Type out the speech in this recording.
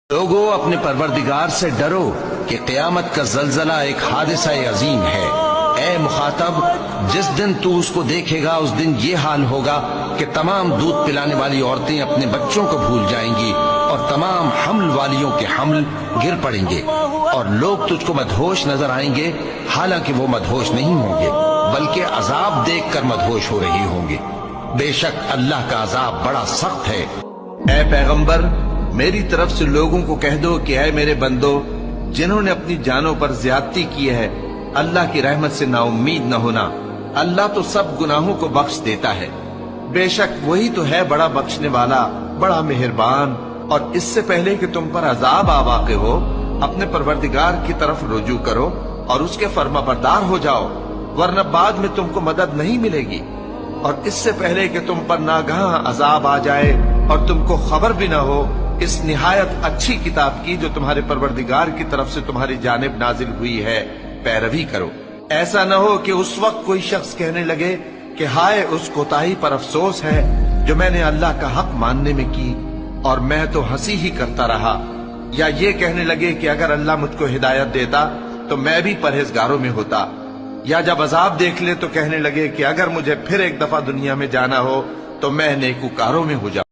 لوگوں اپنے پروردگار سے ڈرو کہ قیامت کا زلزلہ ایک حادثہ عظیم ہے۔ اے مخاطب، جس دن تو اس کو دیکھے گا اس دن یہ حال ہوگا کہ تمام دودھ پلانے والی عورتیں اپنے بچوں کو بھول جائیں گی اور تمام حمل والیوں کے حمل گر پڑیں گے، اور لوگ تجھ کو مدہوش نظر آئیں گے، حالانکہ وہ مدہوش نہیں ہوں گے بلکہ عذاب دیکھ کر مدہوش ہو رہے ہوں گے۔ بے شک اللہ کا عذاب بڑا سخت ہے۔ اے پیغمبر، میری طرف سے لوگوں کو کہہ دو کہ اے میرے بندو، جنہوں نے اپنی جانوں پر زیادتی کی ہے، اللہ کی رحمت سے نا امید نہ ہونا۔ اللہ تو سب گناہوں کو بخش دیتا ہے، بے شک وہی تو ہے بڑا بخشنے والا، بڑا مہربان۔ اور اس سے پہلے کہ تم پر عذاب آ واقع ہو، اپنے پروردگار کی طرف رجوع کرو اور اس کے فرما بردار ہو جاؤ، ورنہ بعد میں تم کو مدد نہیں ملے گی۔ اور اس سے پہلے کہ تم پر ناگہاں عذاب آ جائے اور تم کو خبر بھی نہ ہو، اس نہایت اچھی کتاب کی جو تمہارے پروردگار کی طرف سے تمہاری جانب نازل ہوئی ہے پیروی کرو۔ ایسا نہ ہو کہ اس وقت کوئی شخص کہنے لگے کہ ہائے اس کوتاہی پر افسوس ہے جو میں نے اللہ کا حق ماننے میں کی، اور میں تو ہنسی ہی کرتا رہا، یا یہ کہنے لگے کہ اگر اللہ مجھ کو ہدایت دیتا تو میں بھی پرہیزگاروں میں ہوتا، یا جب عذاب دیکھ لے تو کہنے لگے کہ اگر مجھے پھر ایک دفعہ دنیا میں جانا ہو تو میں نیکوکاروں میں ہو جاؤں۔